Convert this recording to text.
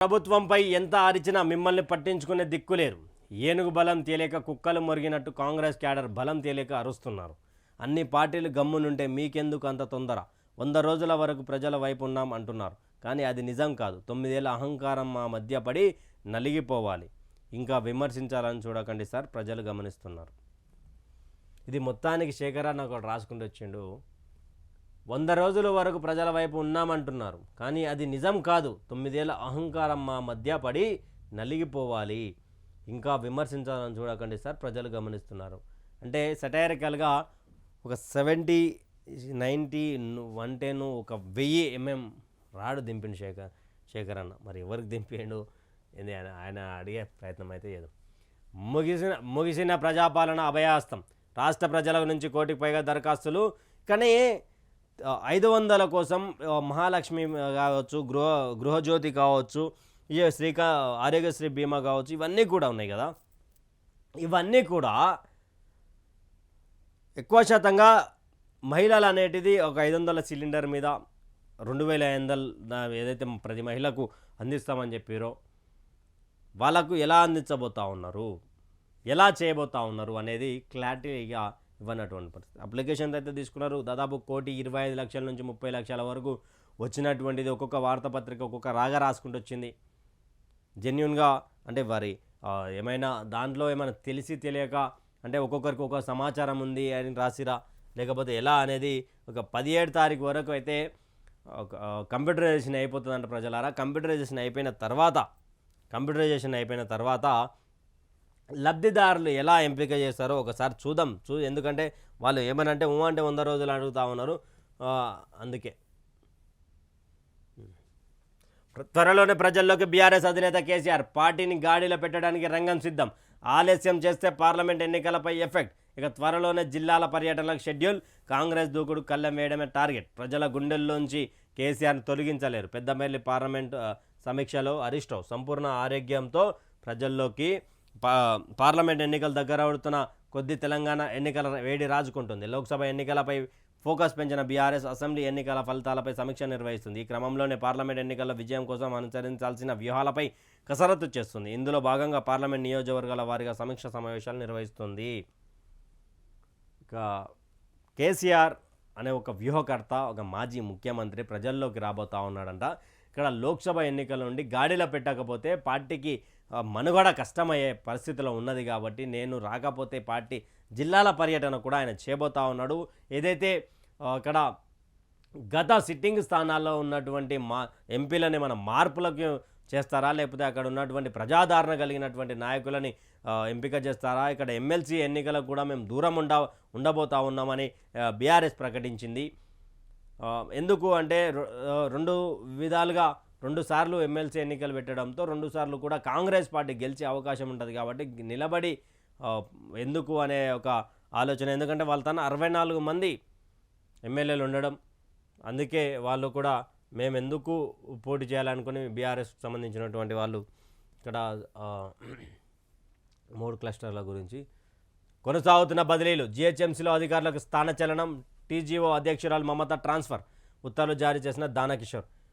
ప్రభుత్వంపై ఎంత అరిచినా మిమ్మల్ని పట్టించుకునే దిక్కులేరు. ఏనుగు బలం తేలేక కుక్కలు మొరిగినట్టు కాంగ్రెస్ క్యాడర్ బలం తేలేక అరుస్తున్నారు. అన్ని పార్టీలు గమ్మునుంటే మీకెందుకు అంత తొందర? 100 రోజుల వరకు ప్రజల వైపు ఉన్నాం అంటున్నారు. కానీ అది నిజం కాదు. 9 ఏళ్ల అహంకారం మా మధ్య పడి నలిగిపోవాలి. ఇంకా విమర్శించాలని చూడకండి సార్, ప్రజలు గమనిస్తున్నారు. ఇది మొత్తానికి శేఖరన్న ఒకటి రాసుకుంటూ వచ్చిండు. 100 రోజుల వరకు ప్రజల వైపు ఉన్నామంటున్నారు. కానీ అది నిజం కాదు. 9 ఏళ్ల అహంకారం మా మధ్య పడి నలిగిపోవాలి. ఇంకా విమర్శించాలని చూడకండి సార్, ప్రజలు గమనిస్తున్నారు. అంటే సటైరికల్గా ఒక 70, 90, 110 ఒక 1000 mm రాడు దింపిండు శేఖరన్న. మరి ఎవరికి దింపిండు ఏంది ఆయన అడిగే ప్రయత్నం అయితే ఏదో. ముగిసిన ప్రజాపాలన అభయాస్తం. రాష్ట్ర ప్రజల నుంచి 1 కోటికి పైగా దరఖాస్తులు. కానీ 500 కోసం మహాలక్ష్మి కావచ్చు, గృహజ్యోతి కావచ్చు, ఆరోగ్యశ్రీ బీమా కావచ్చు, ఇవన్నీ కూడా ఉన్నాయి కదా. ఇవన్నీ కూడా ఎక్కువ శాతంగా మహిళలు అనేటిది ఒక 500 సిలిండర్ మీద 2500 ఏదైతే ప్రతి మహిళకు అందిస్తామని చెప్పారో వాళ్ళకు ఎలా అందించబోతా ఉన్నారు, ఎలా చేయబోతా ఉన్నారు అనేది క్లారిటీగా ఇవ్వనటువంటి పరిస్థితి. అప్లికేషన్స్ అయితే తీసుకున్నారు. దాదాపు 1,25,00,000 నుంచి 30 లక్షల వరకు వచ్చినటువంటిది ఒక్కొక్క వార్తాపత్రిక ఒక్కొక్క రాగా రాసుకుంటూ వచ్చింది. జెన్యున్గా అంటే వారి ఏమైనా దాంట్లో ఏమైనా తెలియక అంటే ఒక్కొక్కరికి ఒక్కొక్క సమాచారం ఉంది అని రాసిరా, లేకపోతే ఎలా అనేది ఒక 17 తారీఖు వరకు అయితే కంప్యూటరైజేషన్ అయిపోతుందంట ప్రజలారా. కంప్యూటరైజేషన్ అయిపోయిన తర్వాత లబ్ధిదారులు ఎలా ఎంపిక చేస్తారో ఒకసారి చూద్దాం. ఎందుకంటే వాళ్ళు ఏమనంటే 100 రోజులు అడుగుతూ ఉన్నారు. అందుకే త్వరలోనే ప్రజల్లోకి బీఆర్ఎస్ అధినేత కేసీఆర్ పార్టీని గాడిలో పెట్టడానికి రంగం సిద్ధం. ఆలస్యం చేస్తే పార్లమెంట్ ఎన్నికలపై ఎఫెక్ట్. ఇక త్వరలోనే జిల్లాల పర్యటనలకు షెడ్యూల్. కాంగ్రెస్ దూకుడు కళ్ళెం వేయడమే టార్గెట్. ప్రజల గుండెల్లోంచి కేసీఆర్ను తొలగించలేరు. పెద్దపల్లి పార్లమెంట్ సమీక్షలో హరీష్ రావు సంపూర్ణ ఆరోగ్యంతో ప్రజల్లోకి. పార్లమెంట్ ఎన్నికలు దగ్గర అవుతున్న కొద్ది తెలంగాణ ఎన్నికల వేడి రాజుకుంటుంది. లోక్సభ ఎన్నికలపై ఫోకస్ పెంచిన బీఆర్ఎస్ అసెంబ్లీ ఎన్నికల ఫలితాలపై సమీక్ష నిర్వహిస్తుంది. ఈ క్రమంలోనే పార్లమెంట్ ఎన్నికల విజయం కోసం అనుసరించాల్సిన వ్యూహాలపై కసరత్తు చేస్తుంది. ఇందులో భాగంగా పార్లమెంట్ నియోజకవర్గాల వారీగా సమీక్ష సమావేశాలు నిర్వహిస్తుంది. ఇక కేసీఆర్ అనే ఒక వ్యూహకర్త, ఒక మాజీ ముఖ్యమంత్రి ప్రజల్లోకి రాబోతా ఉన్నాడంట. ఇక్కడ లోక్సభ ఎన్నికల నుండి గాడిలో పెట్టకపోతే పార్టీకి మనుగడ కష్టమయ్యే పరిస్థితిలో ఉన్నది. కాబట్టి నేను రాకపోతే పార్టీ జిల్లాల పర్యటన కూడా ఆయన చేయబోతా ఉన్నాడు. ఏదైతే అక్కడ గత సిట్టింగ్ స్థానాల్లో ఉన్నటువంటి ఎంపీలని మన మార్పులకు చేస్తారా, లేకపోతే అక్కడ ఉన్నటువంటి ప్రజాదరణ కలిగినటువంటి నాయకులని ఎంపిక చేస్తారా? ఇక్కడ ఎమ్మెల్సీ ఎన్నికలకు కూడా మేము దూరం ఉండబోతా ఉన్నామని బీఆర్ఎస్ ప్రకటించింది. ఎందుకు అంటే 2 విధాలుగా 2 సార్లు ఎమ్మెల్సీ ఎన్నికలు పెట్టడంతో 2 సార్లు కూడా కాంగ్రెస్ పార్టీ గెలిచే అవకాశం ఉంటుంది. కాబట్టి నిలబడి ఎందుకు అనే ఒక ఆలోచన. ఎందుకంటే వాళ్ళ తన 64 మంది ఎమ్మెల్యేలు ఉండడం, అందుకే వాళ్ళు కూడా మేము ఎందుకు పోటీ చేయాలనుకుని బీఆర్ఎస్ సంబంధించినటువంటి వాళ్ళు ఇక్కడ 3 క్లస్టర్ల గురించి కొనసాగుతున్న బదిలీలు. జీహెచ్ఎంసీలో అధికారులకు స్థానచలనం. టీజీఓ అధ్యక్షురాలు మమత ట్రాన్స్ఫర్. ఉత్తర్వులు జారీ చేసిన దానకిషోర్.